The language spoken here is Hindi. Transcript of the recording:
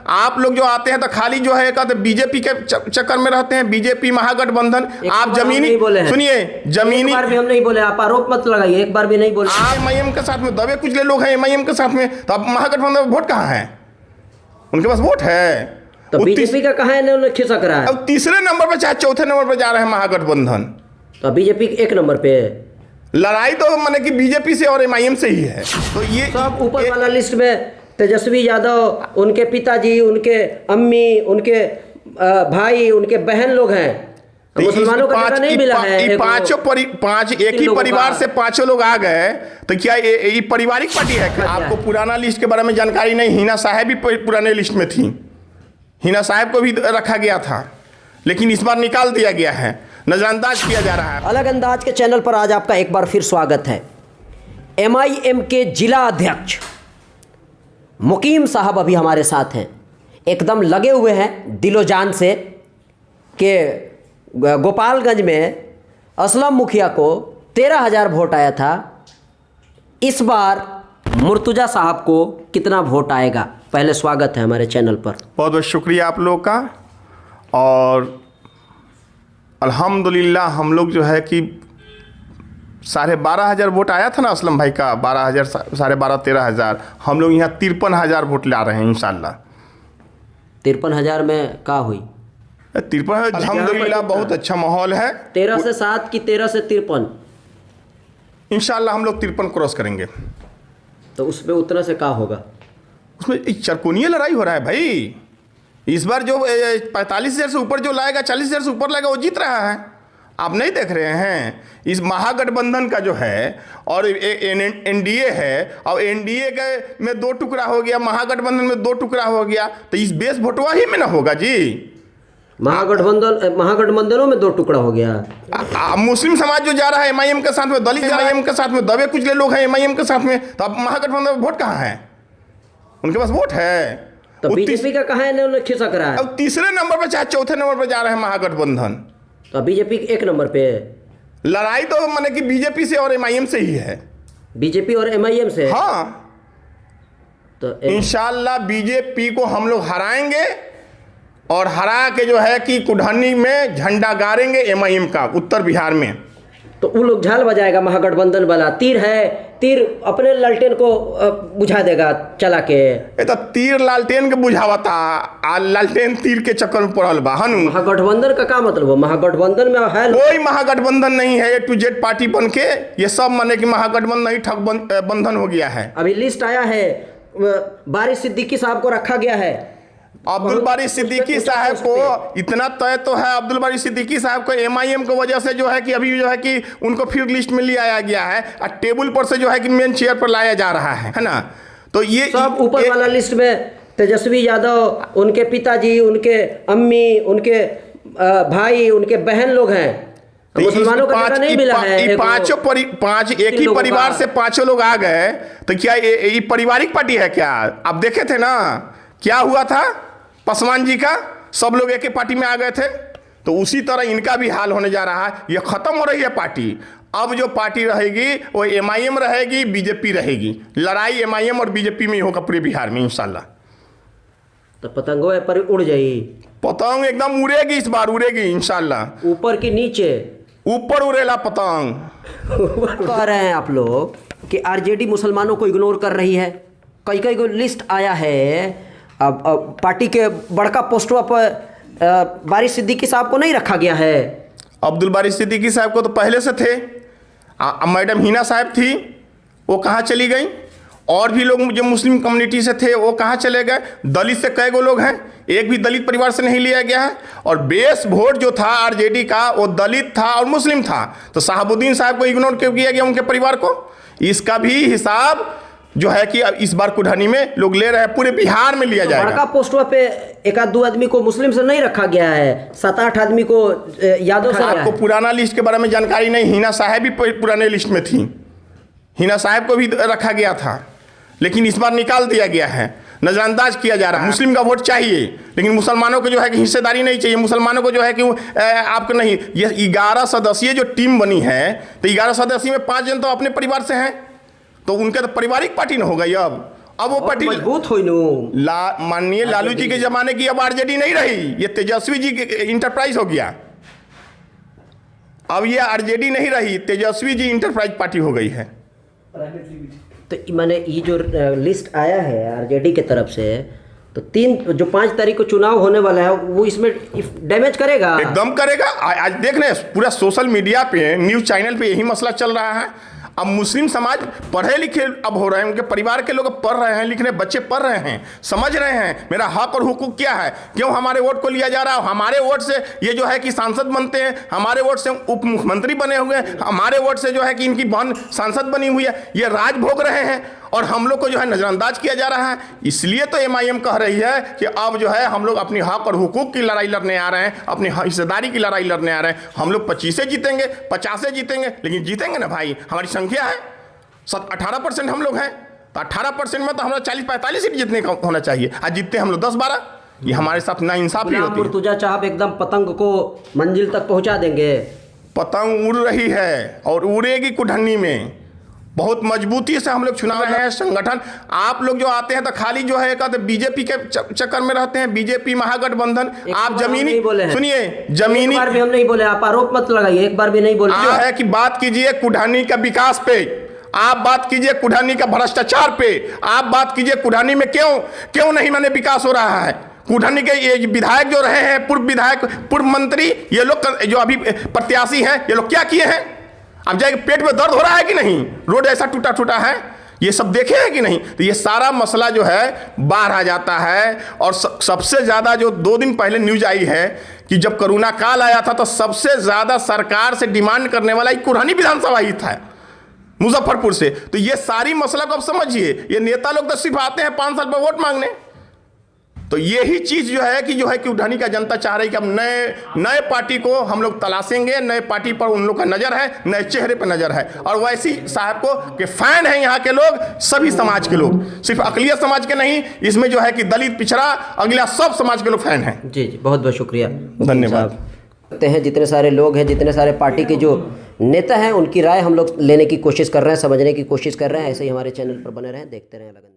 आप लोग जो आते हैं तो खाली जो है कहते बीजेपी के चक्कर में रहते हैं, बीजेपी महागठबंधन। आप जमीनी सुनिए, जमीनी एक बार भी हम नहीं बोले, आप आरोप मत लगाइए, एक बार भी नहीं बोले। आप एमआईएम के साथ में दबे कुचले लोग हैं, एमआईएम के साथ में, तो अब महागठबंधन में वोट कहाँ है? उनके पास वोट है तो बीजेपी का कहाँ है, उन्हें खिसक रहा है। अब तीसरे नंबर पर चाहे चौथे नंबर पर जा रहे हैं महागठबंधन, तो बीजेपी एक नंबर पे। लड़ाई तो माने कि बीजेपी से और एमआईएम से ही है। तो ये सब ऊपर वाला लिस्ट में तेजस्वी यादव, उनके पिताजी, उनके अम्मी, उनके भाई, उनके बहन लोग हैं। तो मुसलमानों का जगह नहीं मिला है। पांच एक ही परिवार से पांचों लोग आ गए, तो क्या ये पारिवारिक पार्टी है? आपको पुराना लिस्ट के बारे में जानकारी नहीं? हिना साहब भी पुराने लिस्ट में थी, हिना साहब को भी रखा गया था, लेकिन इस बार निकाल दिया गया है, नजरअंदाज किया जा रहा है। अलग अंदाज के चैनल पर आज आपका एक बार फिर स्वागत है। एमआईएम के जिला अध्यक्ष मुकीम साहब अभी हमारे साथ हैं, एकदम लगे हुए हैं दिलो जान से कि गोपालगंज में असलम मुखिया को 13,000 वोट आया था, इस बार मुर्तुजा साहब को कितना वोट आएगा? पहले स्वागत है हमारे चैनल पर। बहुत बहुत शुक्रिया आप लोग का। और अल्हम्दुलिल्लाह हम लोग जो है कि 12,500 वोट आया था ना असलम भाई का, 12,000, 12,500, 13,000, हम लोग यहाँ 53,000 वोट ला रहे हैं इंशाल्लाह। 53,000 में क्या हुई? 53 अल्हम्दुलिल्लाह बहुत अच्छा माहौल है। 13 से 7 की 13 से 53? इंशाल्लाह हम लोग 53 क्रॉस करेंगे। तो उसमें उतना से क्या होगा? उसमें चरकोनिया लड़ाई हो रहा है भाई। इस बार जो 45,000 से ऊपर जो लाएगा, 40,000 से ऊपर लाएगा, वो जीत रहा है। आप नहीं देख रहे हैं? इस महागठबंधन का जो है और एनडीए है, और एनडीए के में 2 टुकड़ा हो गया, महागठबंधन में 2 टुकड़ा हो गया, तो इस बेस वोटवा ही में ना होगा जी। महागठबंधनों में 2 टुकड़ा हो गया। मुस्लिम समाज जो जा रहा है एमआईएम के साथ में, दलित एमआईएम के साथ में, दबे कुचले लोग हैं एमआईएम के साथ में, तो अब महागठबंधन में वोट कहाँ है? उनके पास वोट है। तो बीजेपी का कहाँ है, उन्हें खिसक रहा है। अब तीसरे नंबर पर चाहे चौथे नंबर पर जा रहे हैं महागठबंधन, तो बीजेपी एक नंबर पे। लड़ाई तो माने कि बीजेपी से और एमआईएम से ही है। बीजेपी और एमआईएम से? हाँ, तो इंशाल्लाह बीजेपी को हम लोग हराएंगे, और हरा के जो है कि कुढ़नी में झंडा गाड़ेंगे एमआईएम का उत्तर बिहार में। तो वो लोग झाल बजाएगा महागठबंधन वाला। तीर है, तीर अपने लालटेन को बुझा देगा चला के। तो तीर लालटेन के बुझावता, लालटेन तीर के चक्कर में पड़ल बा हनु। महागठबंधन का क्या मतलब? महागठबंधन में है कोई महागठबंधन नहीं है। A to Z पार्टी बन के ये सब माने कि महागठबंधन नहीं, ठग बंधन हो गया है। अभी लिस्ट आया है, बारिश सिद्दीकी साहब को रखा गया है। अब्दुल बारी सिद्दीकी साहब को इतना तय तो है, अब्दुल बारी सिद्दीकी साहब को एमआईएम की वजह से जो है कि अभी जो है कि उनको फिर लिस्ट में लिया गया है, और टेबल पर से जो है कि मेन चेयर पर लाया जा रहा है ना। तो ये सब ऊपर वाला लिस्ट में तेजस्वी यादव, उनके पिताजी, उनके अम्मी, उनके भाई, उनके बहन लोग हैं। तो मुसलमानों का जगह नहीं मिला है। पांच एक ही परिवार से पांचों लोग आ गए, तो क्या ये पारिवारिक पार्टी है क्या? आप देखे थे ना क्या हुआ था पासवान जी का, सब लोग एक ही पार्टी में आ गए थे। तो उसी तरह इनका भी हाल होने जा रहा है। ये खत्म हो रही है पार्टी। अब जो पार्टी रहेगी वो एमआईएम रहेगी, बीजेपी रहेगी। लड़ाई एमआईएम और बीजेपी में ही होगा पूरे बिहार में इंशाल्लाह। तो पतंगों पर उड़ जाएगी, पतंग एकदम उड़ेगी, इस बार उड़ेगी इंशाल्लाह। ऊपर की नीचे? ऊपर उड़ेला पतंग। कह रहे हैं आप लोग कि आरजेडी मुसलमानों को इग्नोर कर रही है। कई कई को लिस्ट आया है। अब पार्टी के बड़का पोस्टों पर बारिश सिद्दीकी साहब को नहीं रखा गया है। अब्दुल बारी सिद्दीकी साहब को तो पहले से थे। मैडम हिना साहब थी, वो कहाँ चली गई? और भी लोग जो मुस्लिम कम्युनिटी से थे वो कहाँ चले गए? दलित से कई गो लोग हैं, एक भी दलित परिवार से नहीं लिया गया है। और बेस वोट जो था आरजेडी का वो दलित था और मुस्लिम था। तो शहाबुद्दीन साहब को इग्नोर क्यों किया गया, उनके परिवार को? इसका भी हिसाब जो है कि इस बार कुढ़नी में लोग ले रहे हैं, पूरे बिहार में लिया जाएगा। बड़का पोस्टों पे 1-2 आदमी को मुस्लिम से नहीं रखा गया है, 7-8 आदमी को यादव से। आपको पुराना लिस्ट के बारे में जानकारी नहीं? हिना साहब भी पुराने लिस्ट में थी, हिना साहब को भी रखा गया था, लेकिन इस बार निकाल दिया गया है, नजरअंदाज किया जा रहा है। मुस्लिम का वोट चाहिए, लेकिन मुसलमानों को जो है कि हिस्सेदारी नहीं चाहिए। मुसलमानों को जो है कि आपको नहीं। ये 11 सदस्यीय जो टीम बनी है, तो 11 सदस्य में 5 जन तो अपने परिवार से हैं, तो उनका तो पारिवारिक पार्टी न होगा ये। अब वो पार्टी मजबूत हुई नु माननीय लालू जी के जमाने की अब आरजेडी नहीं रही, ये तेजस्वी जी की इंटरप्राइज हो गया। अब ये आरजेडी नहीं रही, तेजस्वी जी इंटरप्राइज पार्टी हो गई है। तो मैंने ये जो लिस्ट आया है आरजेडी के तरफ से, तो 5 तारीख को चुनाव होने वाला है, वो इसमें डैमेज करेगा, एकदम करेगा। आज देख रहे हैं पूरा सोशल मीडिया पे, न्यूज चैनल पे यही मसला चल रहा है। अब मुस्लिम समाज पढ़े लिखे अब हो रहे हैं, उनके परिवार के लोग पढ़ रहे हैं, लिख रहे बच्चे पढ़ रहे हैं, समझ रहे हैं मेरा हक और हुकूक क्या है, क्यों हमारे वोट को लिया जा रहा है। हमारे वोट से ये जो है कि सांसद बनते हैं, हमारे वोट से उप मुख्यमंत्री बने हुए हैं, हमारे वोट से जो है कि इनकी बहन सांसद बनी हुई है, ये राज भोग रहे हैं और हम लोग को जो है नज़रअंदाज किया जा रहा है। इसलिए तो MIM कह रही है कि अब जो है हम लोग अपनी हक और हुकूक की लड़ाई लड़ने आ रहे हैं, अपनी हिस्सेदारी की लड़ाई लड़ने आ रहे हैं। हम लोग 25 जीतेंगे, 50 जीतेंगे, लेकिन जीतेंगे ना भाई। हमारी संख्या है 18% हम लोग हैं, तो 18% में तो हमारा 40-45 सीट जीतने का होना चाहिए। आज जीतते हम लोग 10-12, ये हमारे साथ नाइंसाफी होती है। मुर्तुजा साहब एकदम पतंग को मंजिल तक पहुंचा देंगे। पतंग उड़ रही है और उड़ेगी कुढ़नी में। बहुत मजबूती से हम लोग चुनाव है संगठन। आप लोग जो आते हैं तो खाली जो है कहते बीजेपी के चक्कर में रहते हैं, बीजेपी महागठबंधन। आप जमीनी सुनिए, जमीनी एक बार भी हम नहीं बोले, आप आरोप मत लगाइए, एक बार भी नहीं बोले। जो है कि बात कीजिए कुढ़नी का विकास पे, आप बात कीजिए कुढ़नी का भ्रष्टाचार पे, आप बात कीजिए कुढ़नी में क्यों नहीं मैंने विकास हो रहा है। कुढ़नी के ये विधायक जो रहे हैं, पूर्व विधायक, पूर्व मंत्री, ये लोग जो अभी प्रत्याशी हैं, ये लोग क्या किए हैं। अब जाके पेट में दर्द हो रहा है कि नहीं, रोड ऐसा टूटा है, ये सब देखे हैं कि नहीं। तो ये सारा मसला जो है बाहर आ जाता है। और सबसे ज़्यादा जो 2 दिन पहले न्यूज आई है कि जब कोरोना काल आया था तो सबसे ज़्यादा सरकार से डिमांड करने वाला कुढ़नी विधानसभा ही था, मुजफ्फरपुर से। तो ये सारी मसला को आप समझिए, ये नेता लोग तो सिर्फ आते हैं 5 साल पर वोट मांगने। तो यही चीज़ जो है कि कुढ़नी का जनता चाह रही कि अब नए पार्टी को हम लोग तलाशेंगे, नए पार्टी पर उन लोग का नज़र है, नए चेहरे पर नज़र है। और वैसी साहब को के फैन हैं यहाँ के लोग, सभी समाज के लोग, सिर्फ अक़लियत समाज के नहीं, इसमें जो है कि दलित, पिछड़ा, अगला सब समाज के लोग फैन हैं। जी बहुत बहुत शुक्रिया, धन्यवाद। हैं जितने सारे लोग हैं, जितने सारे पार्टी के जो नेता हैं, उनकी राय हम लोग लेने की कोशिश कर रहे हैं, समझने की कोशिश कर रहे हैं। ऐसे ही हमारे चैनल पर बने रहें, देखते रहें लगन।